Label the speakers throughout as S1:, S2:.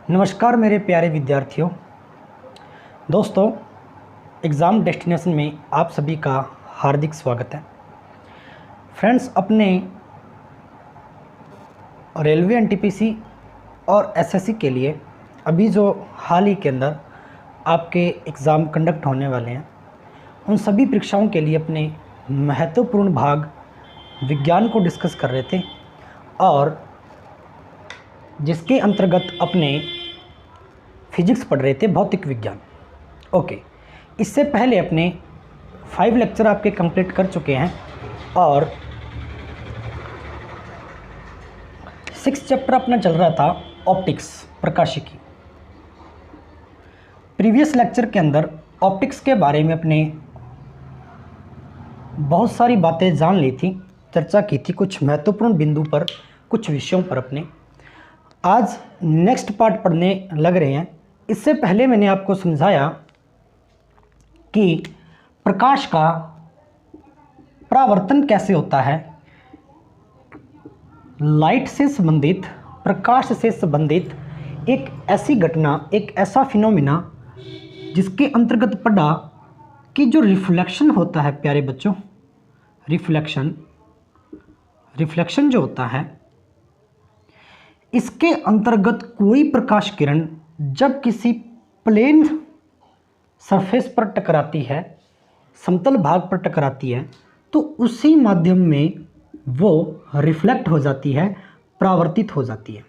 S1: नमस्कार मेरे प्यारे विद्यार्थियों। दोस्तों, एग्ज़ाम डेस्टिनेशन में आप सभी का हार्दिक स्वागत है। फ्रेंड्स, अपने रेलवे एनटीपीसी और एसएससी के लिए अभी जो हाल ही के अंदर आपके एग्ज़ाम कंडक्ट होने वाले हैं, उन सभी परीक्षाओं के लिए अपने महत्वपूर्ण भाग विज्ञान को डिस्कस कर रहे थे और जिसके अंतर्गत अपने फिजिक्स पढ़ रहे थे, भौतिक विज्ञान। ओके, इससे पहले अपने 5 लेक्चर आपके कंप्लीट कर चुके हैं और 6 चैप्टर अपना चल रहा था ऑप्टिक्स, प्रकाशिकी। प्रीवियस लेक्चर के अंदर ऑप्टिक्स के बारे में अपने बहुत सारी बातें जान ली थी, चर्चा की थी कुछ महत्वपूर्ण बिंदु पर, कुछ विषयों पर। अपने आज नेक्स्ट पार्ट पढ़ने लग रहे हैं। इससे पहले मैंने आपको समझाया कि प्रकाश का परावर्तन कैसे होता है, लाइट से संबंधित, प्रकाश से संबंधित एक ऐसी घटना, एक ऐसा फिनोमिना जिसके अंतर्गत पढ़ा कि जो रिफ्लेक्शन होता है प्यारे बच्चों, रिफ्लेक्शन जो होता है, इसके अंतर्गत कोई प्रकाश किरण जब किसी प्लेन सरफेस पर टकराती है, समतल भाग पर टकराती है, तो उसी माध्यम में वो रिफ्लेक्ट हो जाती है, परावर्तित हो जाती है।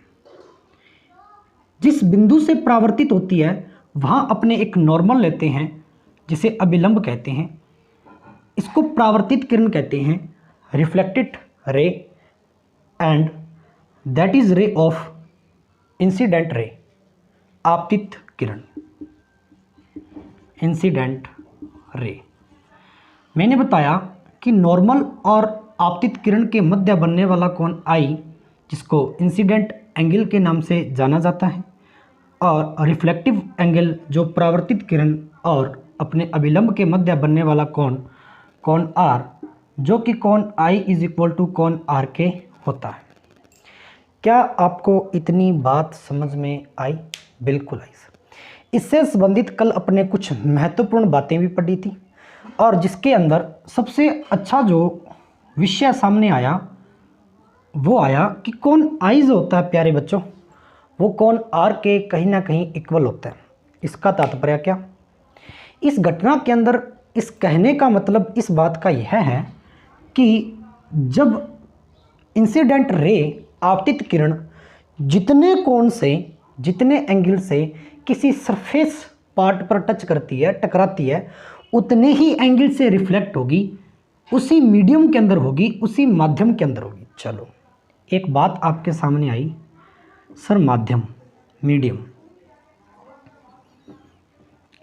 S1: जिस बिंदु से परावर्तित होती है वहाँ अपने एक नॉर्मल लेते हैं जिसे अभिलंब कहते हैं। इसको परावर्तित किरण कहते हैं, reflected ray, and that is ray of incident ray, आपतित किरण, इंसिडेंट रे। मैंने बताया कि नॉर्मल और आपतित किरण के मध्य बनने वाला कोण आई, जिसको इंसिडेंट एंगल के नाम से जाना जाता है, और रिफ्लेक्टिव एंगल जो परावर्तित किरण और अपने अभिलंब के मध्य बनने वाला कोण आर, जो कि कोण आई इज इक्वल टू कोण आर के होता है। क्या आपको इतनी बात समझ में आई? बिल्कुल आई सर। इससे संबंधित कल अपने कुछ महत्वपूर्ण बातें भी पढ़ी थी और जिसके अंदर सबसे अच्छा जो विषय सामने आया वो आया कि कोण आई जो होता है प्यारे बच्चों, वो कोण आर के कहीं ना कहीं इक्वल होता है। इसका तात्पर्य क्या? इस घटना के अंदर इस कहने का मतलब इस बात का यह है कि जब इंसिडेंट रे, आपतित किरण, जितने कोण से, जितने एंगल से किसी सरफेस पार्ट पर टच करती है, टकराती है, उतने ही एंगल से रिफ्लेक्ट होगी, उसी मीडियम के अंदर होगी, उसी माध्यम के अंदर होगी। चलो, एक बात आपके सामने आई, सर माध्यम, मीडियम,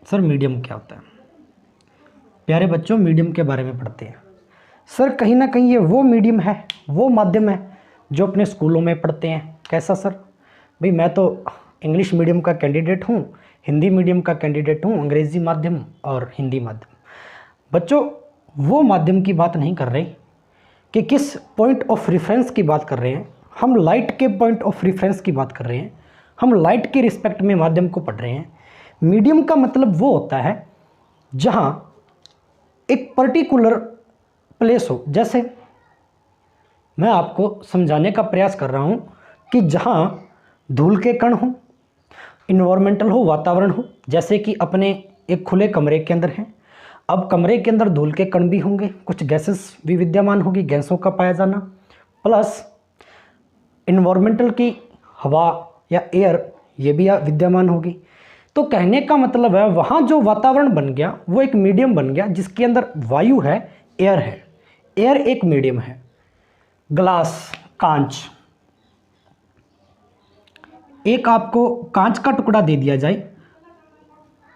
S1: सर मीडियम क्या होता है? प्यारे बच्चों, मीडियम के बारे में पढ़ते हैं। सर कहीं ना कहीं ये वो मीडियम है, वो माध्यम है जो अपने स्कूलों में पढ़ते हैं। कैसा सर? भाई मैं तो इंग्लिश मीडियम का कैंडिडेट हूँ, हिंदी मीडियम का कैंडिडेट हूँ, अंग्रेज़ी माध्यम और हिंदी माध्यम। बच्चों, वो माध्यम की बात नहीं कर रहे कि किस पॉइंट ऑफ रेफरेंस की बात कर रहे हैं। हम लाइट के पॉइंट ऑफ रेफरेंस की बात कर रहे हैं, हम लाइट के रिस्पेक्ट में माध्यम को पढ़ रहे हैं। मीडियम का मतलब वो होता है जहाँ एक पर्टिकुलर प्लेस हो। जैसे मैं आपको समझाने का प्रयास कर रहा हूँ कि जहाँ धूल के कण हो, इन्वायरमेंटल हो, वातावरण हो, जैसे कि अपने एक खुले कमरे के अंदर हैं। अब कमरे के अंदर धूल के कण भी होंगे, कुछ गैसेस भी विद्यमान होगी, गैसों का पाया जाना, प्लस इन्वायरमेंटल की हवा या एयर, ये भी विद्यमान होगी। तो कहने का मतलब है वहाँ जो वातावरण बन गया वो एक मीडियम बन गया जिसके अंदर वायु है, एयर है। एयर एक मीडियम है। ग्लास, कांच, एक आपको कांच का टुकड़ा दे दिया जाए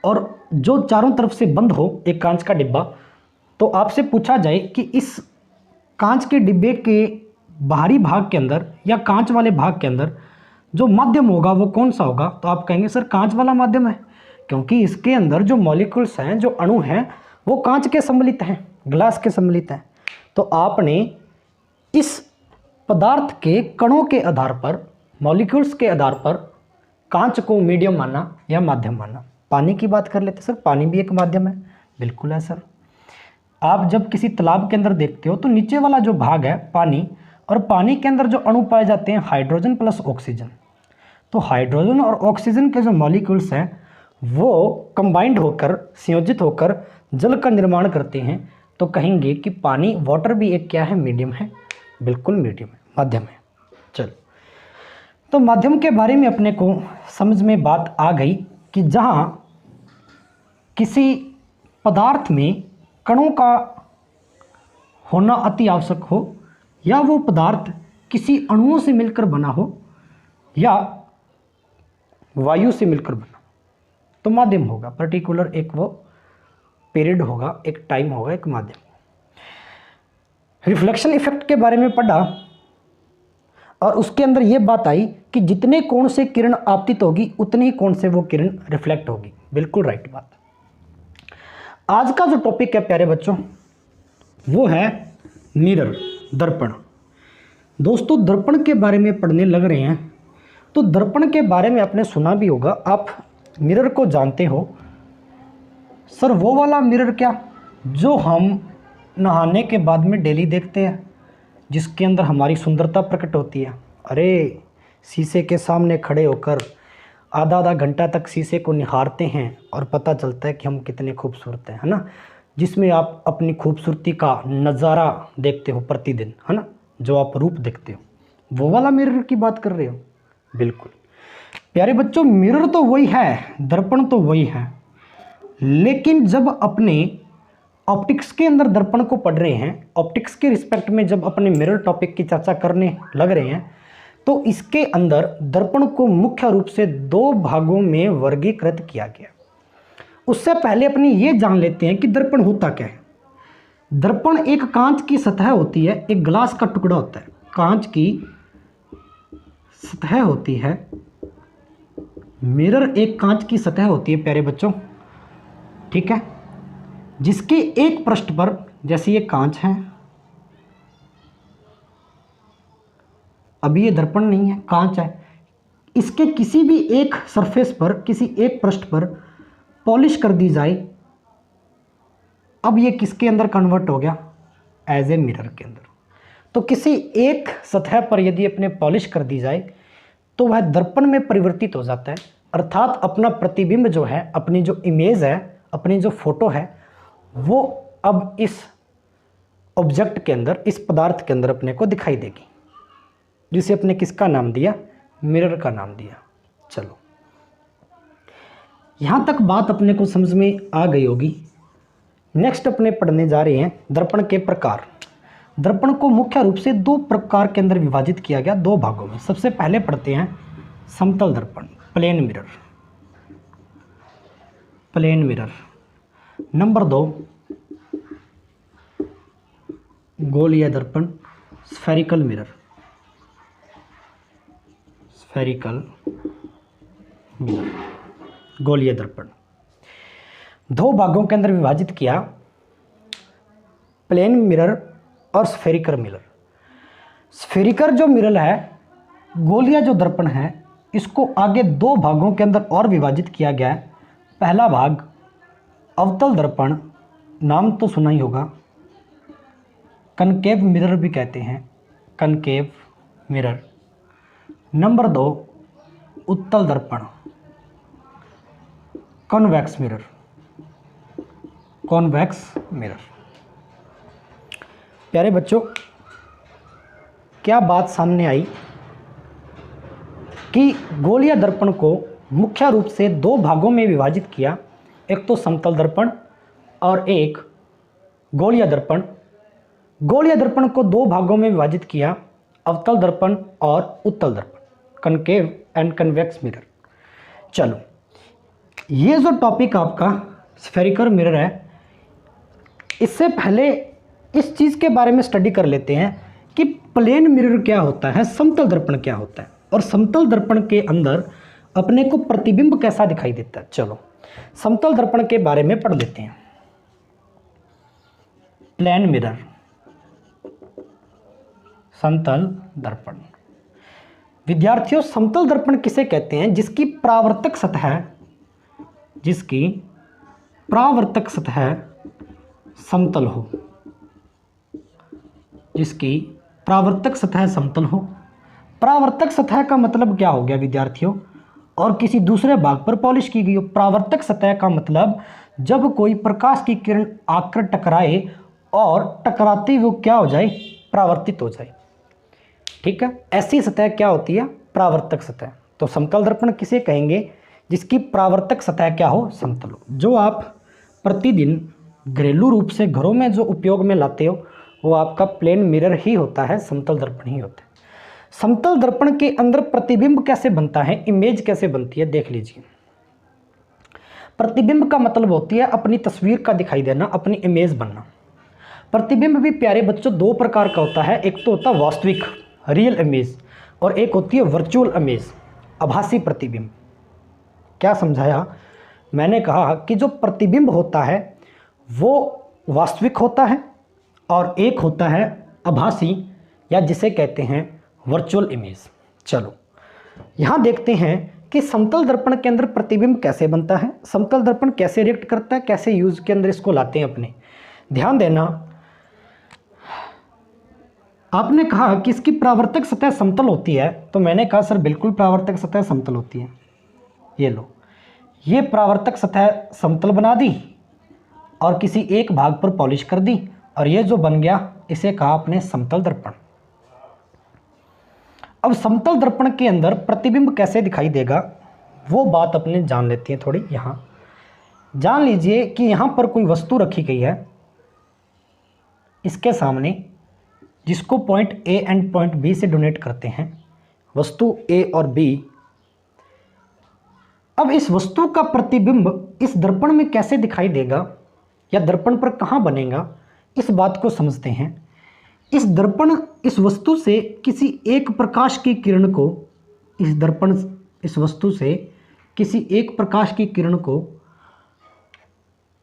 S1: और जो चारों तरफ से बंद हो, एक कांच का डिब्बा, तो आपसे पूछा जाए कि इस कांच के डिब्बे के बाहरी भाग के अंदर या कांच वाले भाग के अंदर जो माध्यम होगा वो कौन सा होगा? तो आप कहेंगे सर कांच वाला माध्यम है, क्योंकि इसके अंदर जो मॉलिक्यूल्स हैं, जो अणु हैं, वो कांच के सम्मिलित हैं, ग्लास के सम्मिलित हैं। तो आपने इस पदार्थ के कणों के आधार पर, मॉलिक्यूल्स के आधार पर कांच को मीडियम माना या माध्यम माना? पानी की बात कर लेते सर, पानी भी एक माध्यम है। बिल्कुल है सर। आप जब किसी तालाब के अंदर देखते हो तो नीचे वाला जो भाग है पानी, और पानी के अंदर जो अणु पाए जाते हैं हाइड्रोजन प्लस ऑक्सीजन, तो हाइड्रोजन और ऑक्सीजन के जो मॉलिक्यूल्स हैं वो कंबाइंड होकर, संयोजित होकर जल का निर्माण करते हैं। तो कहेंगे कि पानी, वाटर भी एक क्या है? मीडियम है। बिल्कुल मीडियम है, माध्यम है। चलो, तो माध्यम के बारे में अपने को समझ में बात आ गई कि जहाँ किसी पदार्थ में कणों का होना अति आवश्यक हो, या वो पदार्थ किसी अणुओं से मिलकर बना हो या वायु से मिलकर बना, तो माध्यम होगा। पर्टिकुलर एक वो पीरियड होगा, एक टाइम होगा, एक माध्यम। रिफ्लेक्शन इफेक्ट के बारे में पढ़ा और उसके अंदर ये बात आई कि जितने कोण से किरण आपतित होगी उतने ही कोण से वो किरण रिफ्लेक्ट होगी। बिल्कुल राइट बात। आज का जो टॉपिक है प्यारे बच्चों वो है मिरर, दर्पण। दोस्तों दर्पण के बारे में पढ़ने लग रहे हैं तो दर्पण के बारे में आपने सुना भी होगा। आप मिरर को जानते हो सर, वो वाला मिरर क्या जो हम नहाने के बाद में डेली देखते हैं, जिसके अंदर हमारी सुंदरता प्रकट होती है। अरे शीशे के सामने खड़े होकर आधा आधा घंटा तक शीशे को निहारते हैं और पता चलता है कि हम कितने खूबसूरत हैं, है ना। जिसमें आप अपनी खूबसूरती का नज़ारा देखते हो प्रतिदिन, है ना, जो आप रूप देखते हो, वो वाला मिरर की बात कर रहे हो। बिल्कुल प्यारे बच्चों, मिरर तो वही है, दर्पण तो वही है, लेकिन जब अपने ऑप्टिक्स के अंदर दर्पण को पढ़ रहे हैं, ऑप्टिक्स के रिस्पेक्ट में जब अपने मिरर टॉपिक की चर्चा करने लग रहे हैं, तो इसके अंदर दर्पण को मुख्य रूप से दो भागों में वर्गीकृत किया गया। उससे पहले अपनी ये जान लेते हैं कि दर्पण होता क्या है। दर्पण एक कांच की सतह होती है, एक ग्लास का टुकड़ा होता है, कांच की सतह होती है। मिरर एक कांच की सतह होती है प्यारे बच्चों, ठीक है, जिसके एक पृष्ठ पर, जैसे ये कांच है, अभी ये दर्पण नहीं है, कांच है, इसके किसी भी एक सरफेस पर, किसी एक पृष्ठ पर पॉलिश कर दी जाए, अब ये किसके अंदर कन्वर्ट हो गया? एज ए मिरर के अंदर। तो किसी एक सतह पर यदि अपने पॉलिश कर दी जाए तो वह दर्पण में परिवर्तित हो जाता है, अर्थात अपना प्रतिबिंब जो है, अपनी जो इमेज है, अपनी जो फोटो है, वो अब इस ऑब्जेक्ट के अंदर, इस पदार्थ के अंदर अपने को दिखाई देगी, जिसे अपने किसका नाम दिया? मिरर का नाम दिया। चलो, यहां तक बात अपने को समझ में आ गई होगी। नेक्स्ट अपने पढ़ने जा रहे हैं दर्पण के प्रकार। दर्पण को मुख्य रूप से दो प्रकार के अंदर विभाजित किया गया, दो भागों में। सबसे पहले पढ़ते हैं समतल दर्पण, plane mirror, plane mirror. Number 2 गोलीय दर्पण, स्फेरिकल मिरर, स्फेरिकल मिरर, गोलीय दर्पण। दो भागों के अंदर विभाजित किया, प्लेन मिरर और स्फेरिकल मिरर। स्फेरिकल जो मिरर है, गोलीय जो दर्पण है, इसको आगे दो भागों के अंदर और विभाजित किया गया है। पहला भाग अवतल दर्पण, नाम तो सुना ही होगा, कनकेव मिरर भी कहते हैं, कनकेव मिरर। नंबर 2 उत्तल दर्पण, कॉन्वेक्स मिरर, कॉन्वेक्स मिरर। प्यारे बच्चों, क्या बात सामने आई कि गोलीय दर्पण को मुख्य रूप से दो भागों में विभाजित किया, एक तो समतल दर्पण और एक गोलीय दर्पण। गोलीय दर्पण को दो भागों में विभाजित किया, अवतल दर्पण और उत्तल दर्पण, कनकेव एंड कन्वेक्स मिरर। चलो, ये जो टॉपिक आपका स्फेरिकल मिरर है, इससे पहले इस चीज़ के बारे में स्टडी कर लेते हैं कि प्लेन मिरर क्या होता है, समतल दर्पण क्या होता है, और समतल दर्पण के अंदर अपने को प्रतिबिंब कैसा दिखाई देता है। चलो, समतल दर्पण के बारे में पढ़ लेते हैं। प्लेन मिरर, समतल दर्पण। विद्यार्थियों, समतल दर्पण किसे कहते हैं? जिसकी परावर्तक सतह समतल हो, जिसकी परावर्तक सतह समतल हो। परावर्तक सतह का मतलब क्या हो गया विद्यार्थियों? और किसी दूसरे भाग पर पॉलिश की गई हो। परावर्तक सतह का मतलब जब कोई प्रकाश की किरण आकर टकराए और टकराते हुए क्या हो जाए? परावर्तित हो जाए। ठीक है, ऐसी सतह क्या होती है? परावर्तक सतह। तो समतल दर्पण किसे कहेंगे? जिसकी परावर्तक सतह क्या हो? समतल हो। जो आप प्रतिदिन घरेलू रूप से घरों में जो उपयोग में लाते हो वो आपका प्लेन मिरर ही होता है, समतल दर्पण ही होता है। समतल दर्पण के अंदर प्रतिबिंब कैसे बनता है, इमेज कैसे बनती है, देख लीजिए। प्रतिबिंब का मतलब होती है अपनी तस्वीर का दिखाई देना, अपनी इमेज बनना। प्रतिबिंब भी प्यारे बच्चों दो प्रकार का होता है। एक तो होता है वास्तविक रियल इमेज, और एक होती है वर्चुअल इमेज, आभासी प्रतिबिंब। क्या समझाया? मैंने कहा कि जो प्रतिबिंब होता है वो वास्तविक होता है और एक होता है आभासी, या जिसे कहते हैं वर्चुअल इमेज। चलो यहाँ देखते हैं कि समतल दर्पण के अंदर प्रतिबिंब कैसे बनता है, समतल दर्पण कैसे रिएक्ट करता है, कैसे यूज के अंदर इसको लाते हैं अपने। ध्यान देना, आपने कहा कि इसकी परावर्तक सतह समतल होती है, तो मैंने कहा सर बिल्कुल परावर्तक सतह समतल होती है। ये लो, ये परावर्तक सतह समतल बना दी और किसी एक भाग पर पॉलिश कर दी, और ये जो बन गया इसे कहा आपने समतल दर्पण। अब समतल दर्पण के अंदर प्रतिबिंब कैसे दिखाई देगा वो बात अपने जान लेते हैं थोड़ी। यहाँ जान लीजिए कि यहाँ पर कोई वस्तु रखी गई है इसके सामने, जिसको point A and point B से डोनेट करते हैं, वस्तु ए और बी। अब इस वस्तु का प्रतिबिंब इस दर्पण में कैसे दिखाई देगा या दर्पण पर कहाँ बनेगा, इस बात को समझते हैं। इस दर्पण इस वस्तु से किसी एक प्रकाश की किरण को, इस वस्तु से किसी एक प्रकाश की किरण को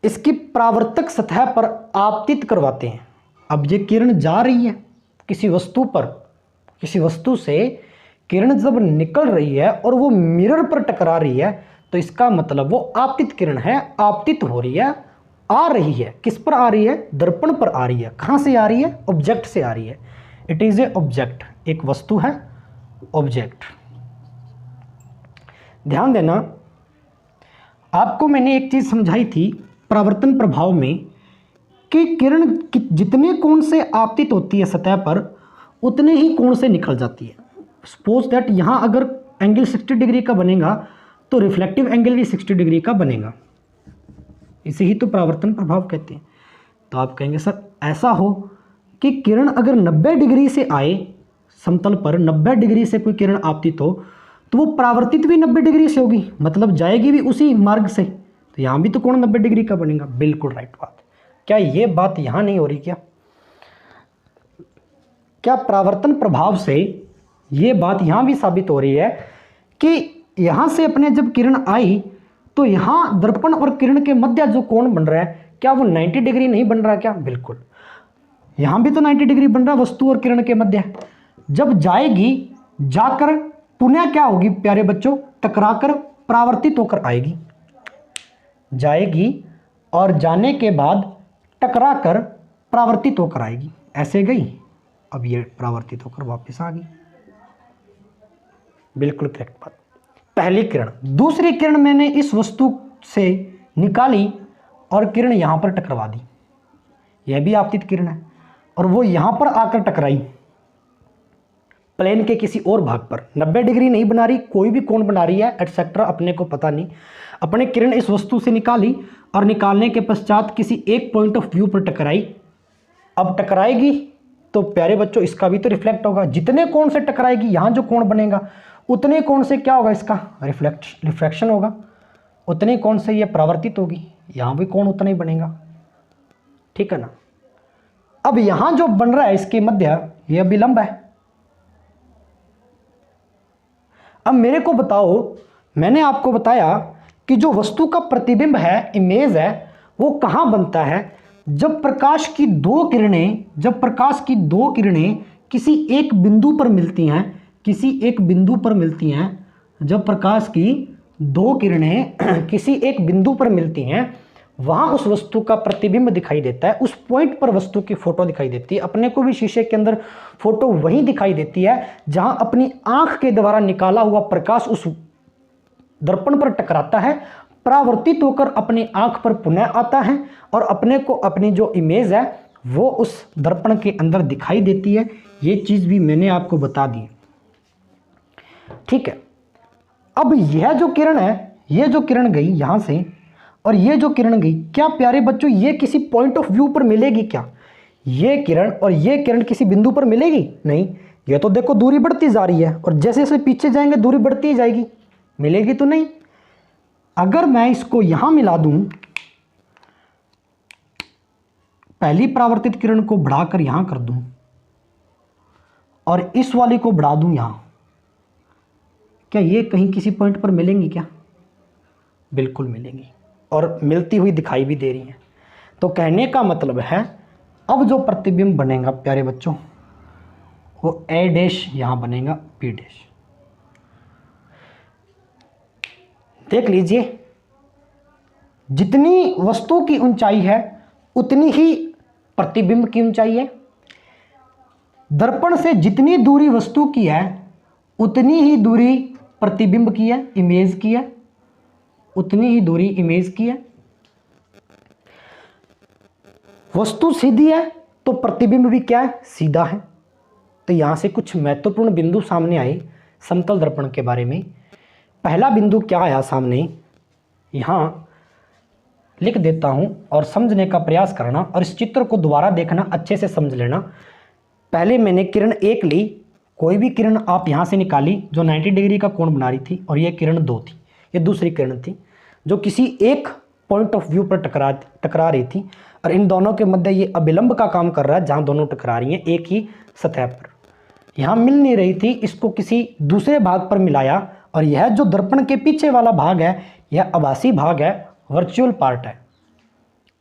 S1: इसकी परावर्तक सतह पर आपतित करवाते हैं। अब ये किरण जा रही है किसी वस्तु पर, किसी वस्तु से किरण जब निकल रही है और वो मिरर पर टकरा रही है, तो इसका मतलब वो आपतित किरण है, आपतित हो रही है, आ रही है। किस पर आ रही है? दर्पण पर आ रही है। कहाँ से आ रही है? ऑब्जेक्ट से आ रही है। इट इज ए ऑब्जेक्ट, एक वस्तु है, ऑब्जेक्ट। ध्यान देना, आपको मैंने एक चीज समझाई थी परावर्तन प्रभाव में कि किरण जितने कोण से आपतित होती है सतह पर उतने ही कोण से निकल जाती है। सपोज दैट यहाँ अगर एंगल 60 डिग्री का बनेगा तो रिफ्लेक्टिव एंगल भी 60 डिग्री का बनेगा। इसे ही तो परावर्तन प्रभाव कहते हैं। तो आप कहेंगे सर ऐसा हो कि किरण अगर 90 डिग्री से आए, समतल पर 90 डिग्री से कोई किरण आपतित हो तो वो परावर्तित भी 90 डिग्री से होगी, मतलब जाएगी भी उसी मार्ग से, तो यहाँ भी तो कोण 90 डिग्री का बनेगा। बिल्कुल राइट बात। क्या ये बात यहाँ नहीं हो रही? क्या परावर्तन प्रभाव से ये बात यहाँ भी साबित हो रही है कि यहाँ से अपने जब किरण आई तो यहाँ दर्पण और किरण के मध्य जो कोण बन रहा है, क्या वो 90 डिग्री नहीं बन रहा? क्या बिल्कुल, यहाँ भी तो 90 डिग्री बन रहा है वस्तु और किरण के मध्य। जब जाएगी, जाकर पुनः क्या होगी प्यारे बच्चों? टकराकर परावर्तित होकर आएगी। जाएगी और जाने के बाद टकराकर परावर्तित होकर आएगी। ऐसे गई, अब ये परावर्तित होकर वापस आ गई। बिल्कुल करेक्ट बात। पहली किरण। दूसरी किरण मैंने इस वस्तु से निकाली और किरण यहाँ पर टकरा दी, यह भी आपतित किरण है, और वो यहाँ पर आकर टकराई प्लेन के किसी और भाग पर। 90 डिग्री नहीं बना रही, कोई भी कोण बना रही है एटसेट्रा, अपने को पता नहीं। अपने किरण इस वस्तु से निकाली और निकालने के पश्चात किसी एक पॉइंट ऑफ व्यू पर टकराई। अब टकराएगी तो प्यारे बच्चों इसका भी तो रिफ्लेक्ट होगा। जितने कोण से टकराएगी यहाँ जो कोण बनेगा उतने कोण से क्या होगा? इसका रिफ्लेक्शन होगा। उतने कोण से ये परावर्तित होगी, यहाँ भी कोण उतना ही बनेगा। ठीक है ना? अब यहाँ जो बन रहा है इसके मध्य, ये अभिलंब है। अब मेरे को बताओ, मैंने आपको बताया कि जो वस्तु का प्रतिबिंब है, इमेज है, वो कहाँ बनता है? जब प्रकाश की दो किरणें किसी एक बिंदु पर मिलती हैं, किसी एक बिंदु पर मिलती हैं, जब प्रकाश की दो किरणें किसी एक बिंदु पर मिलती हैं, वहां उस वस्तु का प्रतिबिंब दिखाई देता है, उस पॉइंट पर वस्तु की फोटो दिखाई देती है। अपने को भी शीशे के अंदर फोटो वहीं दिखाई देती है जहां अपनी आंख के द्वारा निकाला हुआ प्रकाश उस दर्पण पर टकराता है, परावर्तित होकर अपनी आंख पर पुनः आता है और अपने को अपनी जो इमेज है वो उस दर्पण के अंदर दिखाई देती है। ये चीज भी मैंने आपको बता दी, ठीक है। अब यह जो किरण है, ये जो किरण गई यहां से और ये जो किरण गई, क्या प्यारे बच्चों ये किसी पॉइंट ऑफ व्यू पर मिलेगी क्या? ये किरण और ये किरण किसी बिंदु पर मिलेगी? नहीं। ये तो देखो दूरी बढ़ती जा रही है और जैसे जैसे पीछे जाएंगे दूरी बढ़ती ही जाएगी, मिलेगी तो नहीं। अगर मैं इसको यहां मिला दूं, पहली परावर्तित किरण को बढ़ाकर यहां कर दूं और इस वाली को बढ़ा दूं यहां, क्या ये कहीं किसी पॉइंट पर मिलेंगी क्या? बिल्कुल मिलेंगी और मिलती हुई दिखाई भी दे रही हैं। तो कहने का मतलब है अब जो प्रतिबिंब बनेगा प्यारे बच्चों वो ए डैश यहां बनेगा, बी डैश। देख लीजिए, जितनी वस्तु की ऊंचाई है उतनी ही प्रतिबिंब की ऊंचाई है। दर्पण से जितनी दूरी वस्तु की है उतनी ही दूरी प्रतिबिंब की है, इमेज की है, उतनी ही दूरी इमेज की है। वस्तु सीधी है तो प्रतिबिंब भी क्या है? सीधा है। तो यहां से कुछ महत्वपूर्ण बिंदु सामने आए समतल दर्पण के बारे में। पहला बिंदु क्या आया सामने, यहां लिख देता हूं और समझने का प्रयास करना और इस चित्र को दोबारा देखना, अच्छे से समझ लेना। पहले मैंने किरण 1 ली, कोई भी किरण आप यहां से निकाली जो 90 डिग्री का कोण बना रही थी, और ये किरण 2 थी, ये दूसरी किरण थी जो किसी एक पॉइंट ऑफ व्यू पर टकरा रही थी और इन दोनों के मध्य ये अभिलंब का काम कर रहा है जहां दोनों टकरा रही हैं एक ही सतह पर। यहां मिल नहीं रही थी, इसको किसी दूसरे भाग पर मिलाया और यह जो दर्पण के पीछे वाला भाग है यह आभासी भाग है, वर्चुअल पार्ट है।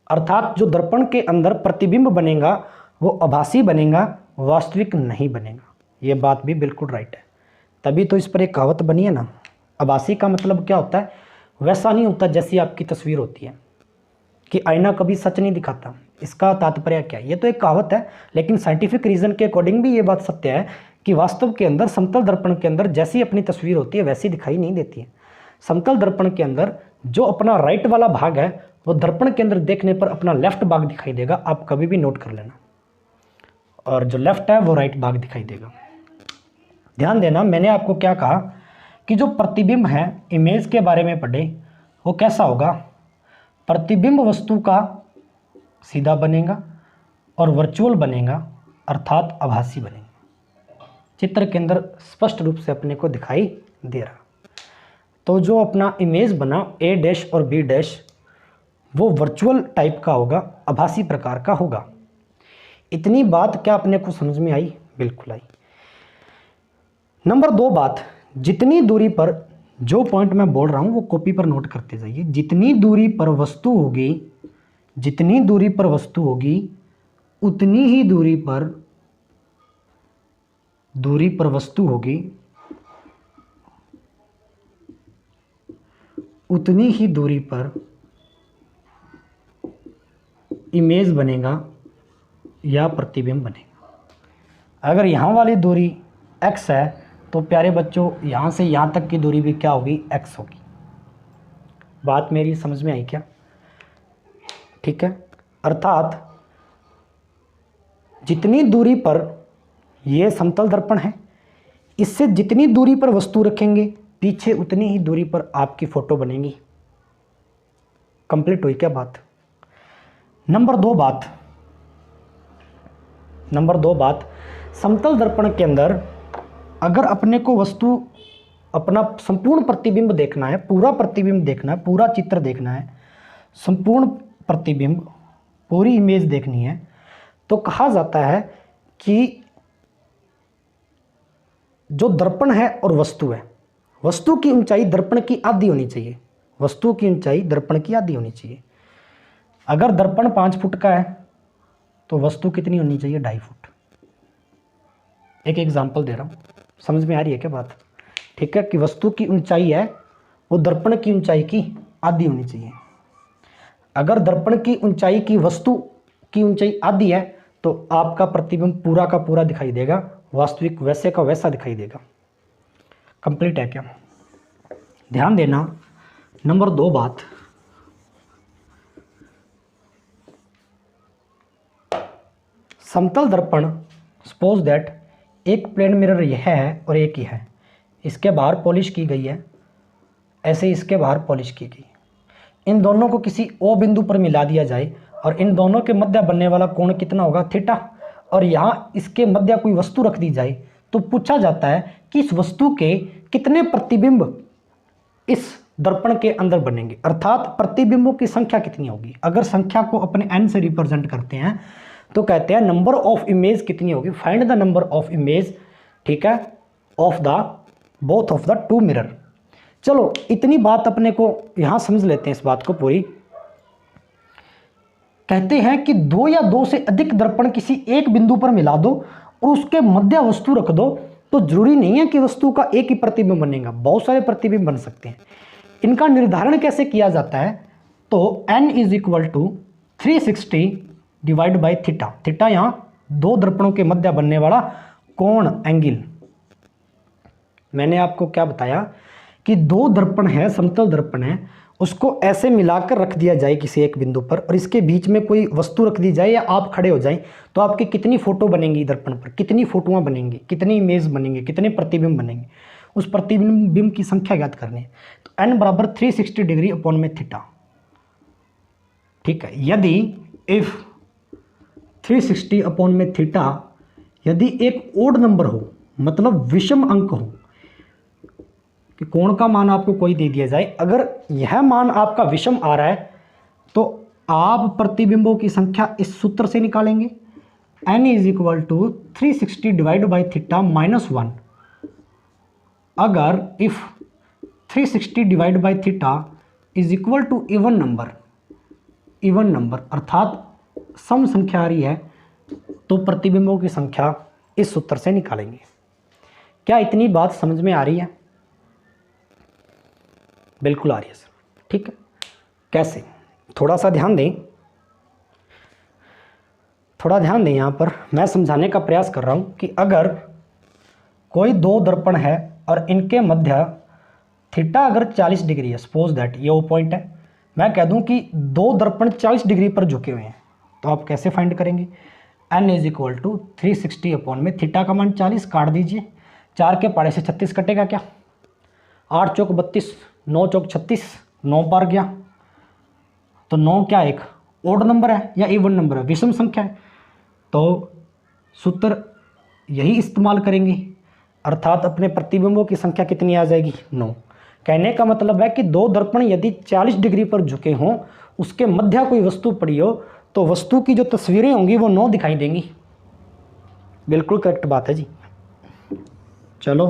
S1: अर्थात जो दर्पण के अंदर प्रतिबिंब बनेगा वो आभासी बनेगा, वास्तविक नहीं बनेगा। ये बात भी बिल्कुल राइट है, तभी तो इस पर एक कहावत बनी है ना, आभासी का मतलब क्या होता है? वैसा नहीं होता जैसी आपकी तस्वीर होती है, कि आईना कभी सच नहीं दिखाता। इसका तात्पर्य क्या है? ये तो एक कहावत है, लेकिन साइंटिफिक रीजन के अकॉर्डिंग भी ये बात सत्य है कि वास्तव के अंदर समतल दर्पण के अंदर जैसी अपनी तस्वीर होती है वैसी दिखाई नहीं देती है। समतल दर्पण के अंदर जो अपना राइट वाला भाग है वो दर्पण के अंदर देखने पर अपना लेफ्ट भाग दिखाई देगा, आप कभी भी नोट कर लेना, और जो लेफ्ट है वो राइट भाग दिखाई देगा। ध्यान देना, मैंने आपको क्या कहा कि जो प्रतिबिंब है इमेज के बारे में पढ़े वो कैसा होगा? प्रतिबिंब वस्तु का सीधा बनेगा और वर्चुअल बनेगा, अर्थात आभासी बनेगा। चित्र के अंदर स्पष्ट रूप से अपने को दिखाई दे रहा। तो जो अपना इमेज बना ए डैश और बी डैश वो वर्चुअल टाइप का होगा, आभासी प्रकार का होगा। इतनी बात क्या अपने को समझ में आई? बिल्कुल आई। नंबर 2 बात, जितनी दूरी पर, जो पॉइंट मैं बोल रहा हूं वो कॉपी पर नोट करते जाइए। जितनी दूरी पर वस्तु होगी, जितनी दूरी पर वस्तु होगी उतनी ही दूरी पर वस्तु होगी, उतनी ही दूरी पर इमेज बनेगा या प्रतिबिंब बनेगा। अगर यहाँ वाली दूरी x है तो प्यारे बच्चों यहाँ से यहाँ तक की दूरी भी क्या होगी? x होगी। बात मेरी समझ में आई क्या? ठीक है। अर्थात जितनी दूरी पर ये समतल दर्पण है, इससे जितनी दूरी पर वस्तु रखेंगे पीछे उतनी ही दूरी पर आपकी फोटो बनेगी। कंप्लीट हुई क्या बात? नंबर 2 बात, समतल दर्पण के अंदर अगर अपने को वस्तु अपना संपूर्ण प्रतिबिंब देखना है, पूरा प्रतिबिंब देखना है, पूरा चित्र देखना है, संपूर्ण प्रतिबिंब, पूरी इमेज देखनी है, तो कहा जाता है कि जो दर्पण है और वस्तु है, वस्तु की ऊंचाई दर्पण की आधी होनी चाहिए। वस्तु की ऊंचाई दर्पण की आधी होनी चाहिए। अगर दर्पण 5 फुट का है तो वस्तु कितनी होनी चाहिए? 2.5 फुट। एक एग्जाम्पल दे रहा हूं, समझ में आ रही है क्या बात? ठीक है, कि वस्तु की ऊंचाई है वो दर्पण की ऊंचाई की आधी होनी चाहिए। अगर दर्पण की ऊंचाई की वस्तु की ऊंचाई आधी है तो आपका प्रतिबिंब पूरा का पूरा दिखाई देगा, वास्तविक वैसे का वैसा दिखाई देगा। कंप्लीट है क्या? ध्यान देना। नंबर 2 बात, समतल दर्पण, सपोज दैट एक प्लेन मिरर यह है और एक ही है, इसके बाहर पॉलिश की गई है, ऐसे इसके बाहर पॉलिश की गई। इन दोनों को किसी ओ बिंदु पर मिला दिया जाए और इन दोनों के मध्य बनने वाला कोण कितना होगा? थीटा। और यहाँ इसके मध्य कोई वस्तु रख दी जाए तो पूछा जाता है कि इस वस्तु के कितने प्रतिबिंब इस दर्पण के अंदर बनेंगे, अर्थात प्रतिबिंबों की संख्या कितनी होगी। अगर संख्या को अपने n से रिप्रेजेंट करते हैं तो कहते हैं नंबर ऑफ इमेज कितनी होगी, find the number of image, ठीक है, of the both of the two mirror. चलो इतनी बात अपने को यहां समझ लेते हैं इस बात को पूरी। कहते हैं कि 2 या 2 से अधिक दर्पण किसी एक बिंदु पर मिला दो और उसके मध्य वस्तु रख दो तो जरूरी नहीं है कि वस्तु का एक ही प्रतिबिंब बनेगा, बहुत सारे प्रतिबिंब बन सकते हैं। इनका निर्धारण कैसे किया जाता है? तो n is equal to 360 divide by theta. Theta यहाँ 2 दर्पणों के मध्य बनने वाला कोण, एंगल। मैंने आपको क्या बताया कि 2 दर्पण है, समतल दर्पण है, उसको ऐसे मिलाकर रख दिया जाए किसी एक बिंदु पर और इसके बीच में कोई वस्तु रख दी जाए या आप खड़े हो जाएं तो आपकी कितनी फोटो बनेंगी दर्पण पर, कितनी फोटोआं बनेंगी, कितनी इमेज बनेंगे, कितने प्रतिबिंब बनेंगे, उस प्रतिबिंब की संख्या ज्ञात करनी है। तो n बराबर 360 डिग्री अपॉन में थीटा। ठीक है, यदि इफ 360 अपॉन में थीटा यदि एक ओड नंबर हो, मतलब विषम अंक हो, कि कोण का मान आपको कोई दे दिया जाए, अगर यह मान आपका विषम आ रहा है तो आप प्रतिबिंबों की संख्या इस सूत्र से निकालेंगे, n is equal to 360 divide by theta minus 1। अगर if 360 divide by theta is equal to even number अर्थात सम संख्या आ रही है तो प्रतिबिंबों की संख्या इस सूत्र से निकालेंगे। क्या इतनी बात समझ में आ रही है? बिल्कुल आ रही है सर। ठीक है, कैसे? थोड़ा सा ध्यान दें, यहाँ पर मैं समझाने का प्रयास कर रहा हूँ कि अगर कोई 2 दर्पण है और इनके मध्य थीटा अगर 40 डिग्री है, सपोज दैट ये वो पॉइंट है, मैं कह दूं कि 2 दर्पण 40 डिग्री पर झुके हुए हैं, तो आप कैसे फाइंड करेंगे? n is equal to 360 upon में थीटा का मान 40 काट दीजिए, 4 के पाड़े से 36 कटेगा क्या? 8 चौक 32, 9 चौक 36, 9 पार गया, तो 9 क्या एक ओड नंबर है या इवन नंबर है, विषम संख्या है, तो सूत्र यही इस्तेमाल करेंगे, अर्थात अपने प्रतिबिंबों की संख्या कितनी आ जाएगी? 9। कहने का मतलब है कि 2 दर्पण यदि 40 डिग्री पर झुके हों, उसके मध्य कोई वस्तु पड़ी हो तो वस्तु की जो तस्वीरें होंगी वो 9 दिखाई देंगी। बिल्कुल करेक्ट बात है जी। चलो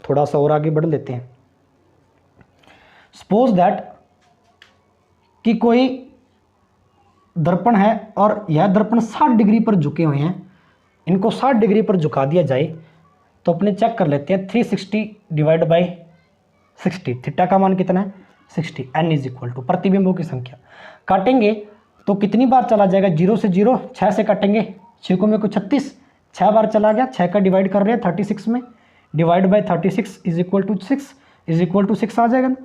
S1: थोड़ा सा और आगे बढ़ लेते हैं। सपोज दैट कि कोई दर्पण है और यह दर्पण 60 डिग्री पर झुके हुए हैं, इनको 60 डिग्री पर झुका दिया जाए तो अपने चेक कर लेते हैं। 360 डिवाइड बाई 60, थीटा का मान कितना है? 60। n इज इक्वल टू प्रतिबिंबों की संख्या काटेंगे तो कितनी बार चला जाएगा? 0 से 0, 6 से काटेंगे, 6 को मेरे को 36, 6 बार चला गया, 6 का डिवाइड कर रहे हैं 36 में, divide by 36 is equal to 6 आ जाएगा ना।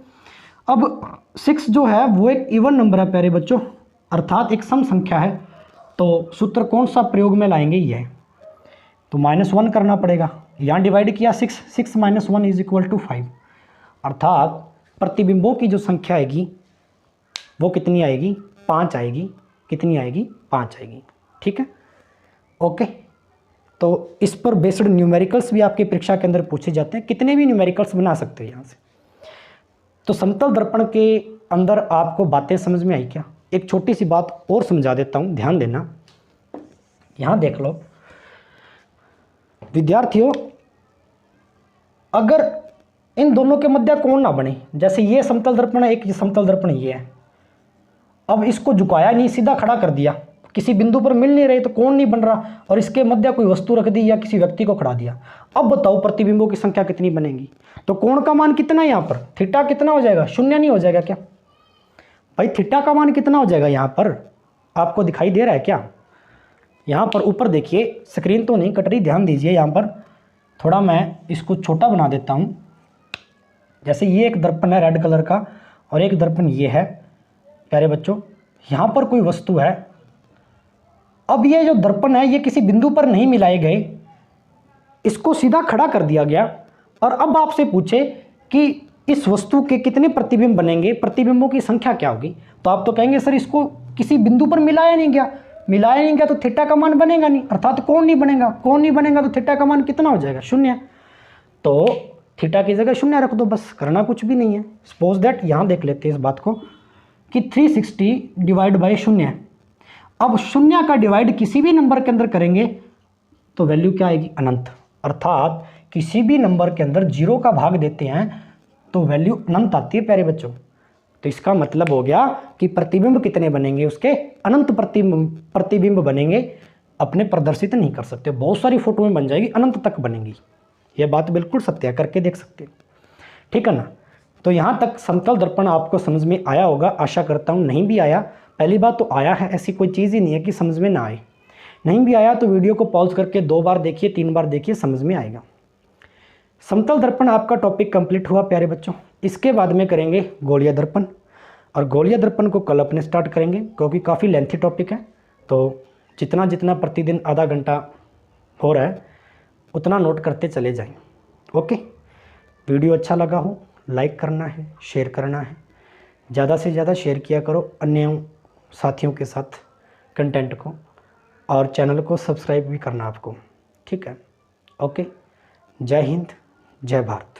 S1: अब 6 जो है वो एक इवन नंबर है प्यारे बच्चों, अर्थात एक सम संख्या है, तो सूत्र कौन सा प्रयोग में लाएंगे? ये तो -1 करना पड़ेगा, यहाँ डिवाइड किया 6 माइनस 1 इज इक्वल टू 5, अर्थात प्रतिबिंबों की जो संख्या आएगी वो कितनी आएगी? 5 आएगी। कितनी आएगी? 5 आएगी। ठीक है, ओके। तो इस पर बेस्ड न्यूमेरिकल्स भी आपकी परीक्षा के अंदर पूछे जाते हैं, कितने भी न्यूमेरिकल्स बना सकते हो यहाँ से। तो समतल दर्पण के अंदर आपको बातें समझ में आई क्या? एक छोटी सी बात और समझा देता हूँ, ध्यान देना। यहाँ देख लो विद्यार्थियों, अगर इन दोनों के मध्य कोण ना बने, जैसे ये समतल दर्पण है, एक ये समतल दर्पण ये है, अब इसको झुकाया नहीं, सीधा खड़ा कर दिया, किसी बिंदु पर मिल नहीं रहे तो कोण नहीं बन रहा, और इसके मध्य कोई वस्तु रख दी या किसी व्यक्ति को खड़ा दिया। अब बताओ प्रतिबिंबों की संख्या कितनी बनेगी? तो कोण का मान कितना है यहाँ पर? थीटा कितना हो जाएगा? शून्य नहीं हो जाएगा क्या भाई? थीटा का मान कितना हो जाएगा यहाँ पर? आपको दिखाई दे रहा है क्या? यहाँ पर ऊपर देखिए, स्क्रीन तो नहीं कट रही, ध्यान दीजिए। यहाँ पर थोड़ा मैं इसको छोटा बना देता हूँ। जैसे ये एक दर्पण है रेड कलर का, और एक दर्पण ये है प्यारे बच्चों। यहाँ पर कोई वस्तु है। अब ये जो दर्पण है ये किसी बिंदु पर नहीं मिलाए गए, इसको सीधा खड़ा कर दिया गया, और अब आपसे पूछे कि इस वस्तु के कितने प्रतिबिंब बनेंगे, प्रतिबिंबों की संख्या क्या होगी, तो आप तो कहेंगे सर इसको किसी बिंदु पर मिलाया नहीं गया तो थीटा का मान बनेगा नहीं, अर्थात कोण नहीं बनेगा तो थीटा का मान कितना हो जाएगा? शून्य। तो थीटा की जगह शून्य रख दो, बस, करना कुछ भी नहीं है। सपोज दैट यहाँ देख लेते हैं इस बात को कि 360 डिवाइड बाई शून्य। अब शून्य का डिवाइड किसी भी नंबर के अंदर करेंगे तो वैल्यू क्या आएगी? अनंत। अर्थात किसी भी नंबर के अंदर 0 का भाग देते हैं तो वैल्यू अनंत आती है प्यारे बच्चों। तो इसका मतलब हो गया कि प्रतिबिंब कितने बनेंगे? उसके अनंत प्रतिबिंब बनेंगे। अपने प्रदर्शित नहीं कर सकते, बहुत सारी फोटो में बन जाएगी, अनंत तक बनेंगी। यह बात बिल्कुल सत्य है, करके देख सकते हैं, ठीक है ना। तो यहाँ तक समतल दर्पण आपको समझ में आया होगा, आशा करता हूँ। नहीं भी आया, पहली बात तो आया है, ऐसी कोई चीज़ ही नहीं है कि समझ में ना आए। नहीं भी आया तो वीडियो को पॉज करके 2 बार देखिए, 3 बार देखिए, समझ में आएगा। समतल दर्पण आपका टॉपिक कंप्लीट हुआ प्यारे बच्चों। इसके बाद में करेंगे गोलीय दर्पण, और गोलीय दर्पण को कल अपने स्टार्ट करेंगे क्योंकि काफ़ी लेंथी टॉपिक है। तो जितना प्रतिदिन आधा घंटा हो रहा है उतना नोट करते चले जाएं। ओके, वीडियो अच्छा लगा हो लाइक करना है, शेयर करना है, ज़्यादा से ज़्यादा शेयर किया करो अन्य साथियों के साथ कंटेंट को, और चैनल को सब्सक्राइब भी करना आपको, ठीक है। ओके, जय हिंद, जय भारत।